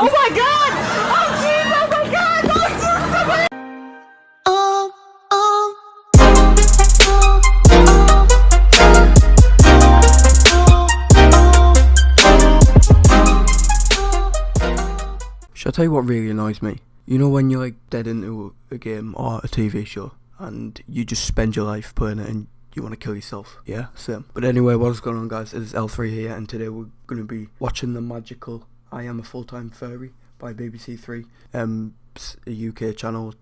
Oh my god! Oh jeez! Oh my god! Oh jeez! Shall I tell you what really annoys me? You know when you're like dead into a game or a TV show and you just spend your life playing it and you want to kill yourself? Yeah, same. But anyway, what's going on, guys? It's L3 here, and today we're going to be watching the magical I Am a Full-Time Furry by BBC Three. It's a UK channel.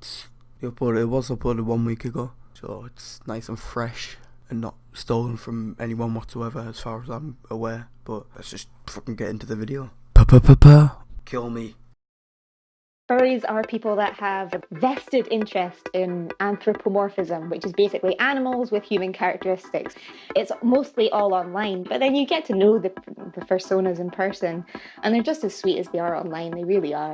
It was uploaded 1 week ago, so it's nice and fresh and not stolen from anyone whatsoever as far as I'm aware. But let's just fucking get into the video. Kill me. Furries are people that have a vested interest in anthropomorphism, which is basically animals with human characteristics. It's mostly all online, but then you get to know the personas in person, and they're just as sweet as they are online. They really are.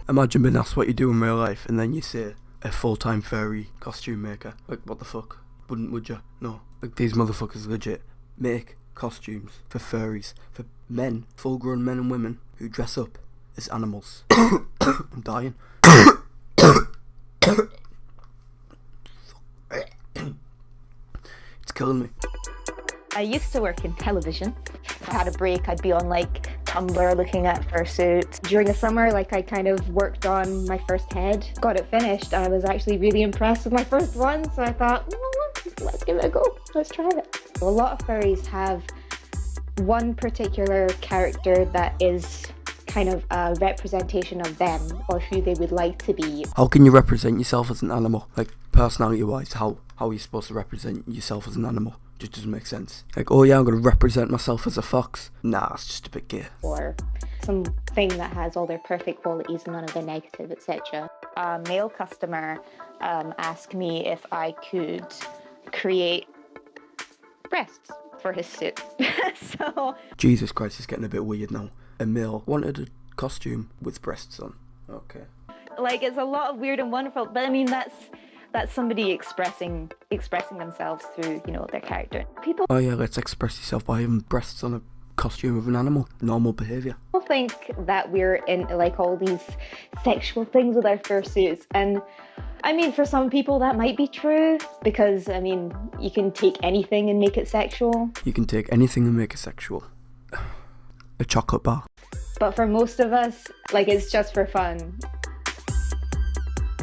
Imagine being asked what you do in real life, and then you say a full-time furry costume maker. Like, what the fuck? Would you? No. Like, these motherfuckers legit make costumes for furries, for men, full-grown men and women who dress up as animals. I'm dying. It's killing me. I used to work in television. If I had a break, I'd be on like Tumblr looking at fursuits. During the summer, like I kind of worked on my first head, got it finished. I was actually really impressed with my first one, so I thought, let's give it a go. Let's try it. A lot of furries have one particular character that is kind of a representation of them or who they would like to be. How can you represent yourself as an animal? Like, personality-wise, how are you supposed to represent yourself as an animal? Just doesn't make sense. Like, oh yeah, I'm gonna represent myself as a fox. Nah, it's just a bit gay. Or something that has all their perfect qualities and none of the negative, etc. A male customer asked me if I could create breasts for his suit. So Jesus Christ, it's getting a bit weird now. A male wanted a costume with breasts on. Okay. Like, it's a lot of weird and wonderful, but I mean that's somebody expressing themselves through, you know, their character. People yeah, let's express yourself by having breasts on a costume of an animal. Normal behaviour. think that we're in like all these sexual things with our fursuits, and I mean, for some people that might be true, because I mean, you can take anything and make it sexual. You can take anything and make it sexual. A chocolate bar. But for most of us, like, it's just for fun.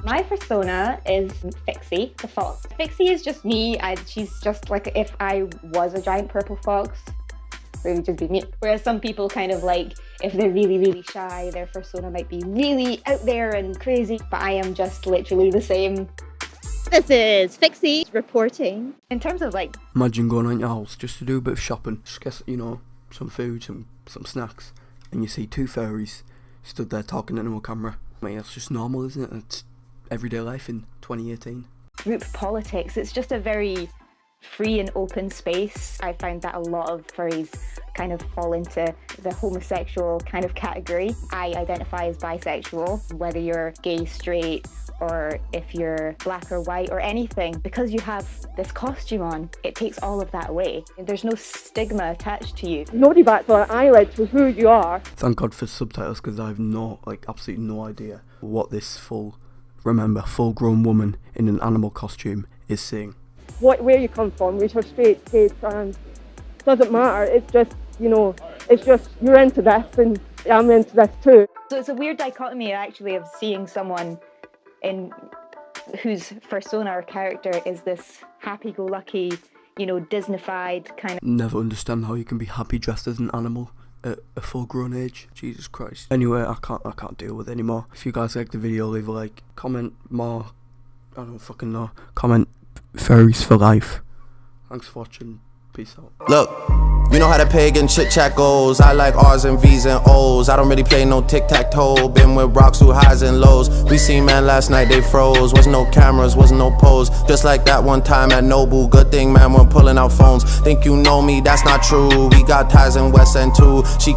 My persona is Fixie, the fox. Fixie is just me. She's just like if I was a giant purple fox, it would just be me. Whereas some people kind of like, if they're really, really shy, their persona might be really out there and crazy. But I am just literally the same. This is Fixie reporting. In terms of like... Imagine going out your house just to do a bit of shopping. Just get, you know, some food, some snacks. And you see two furries stood there talking into a camera. I mean, that's just normal, isn't it? It's everyday life in 2018. Group politics, it's just a very free and open space. I find that a lot of furries kind of fall into the homosexual kind of category. I identify as bisexual, whether you're gay, straight, or if you're black or white or anything. Because you have this costume on, it takes all of that away. There's no stigma attached to you. Nobody bats an eyelid to who you are. Thank God for subtitles, because I have absolutely no idea what this full-grown woman in an animal costume is saying. Where you come from, whether you're straight, gay, trans, doesn't matter. It's just, you know, it's just you're into this and I'm into this too. So it's a weird dichotomy actually of seeing someone in whose persona or character is this happy-go-lucky, you know, Disneyfied kind of... Never understand how you can be happy dressed as an animal at a full-grown age. Jesus Christ. Anyway, I can't deal with it anymore. If you guys like the video, leave a like, comment more, I don't fucking know, comment furries for life. Thanks for watching. Peace out. Look, you know how the pagan chit-chat goes. I like R's and V's and O's. I don't really play no tic-tac-toe. Been with rocks through highs and lows. We seen man last night, they froze. Was no cameras, was no pose. Just like that one time at Nobu. Good thing man, we're pulling out phones. Think you know me, that's not true. We got ties in West End too. She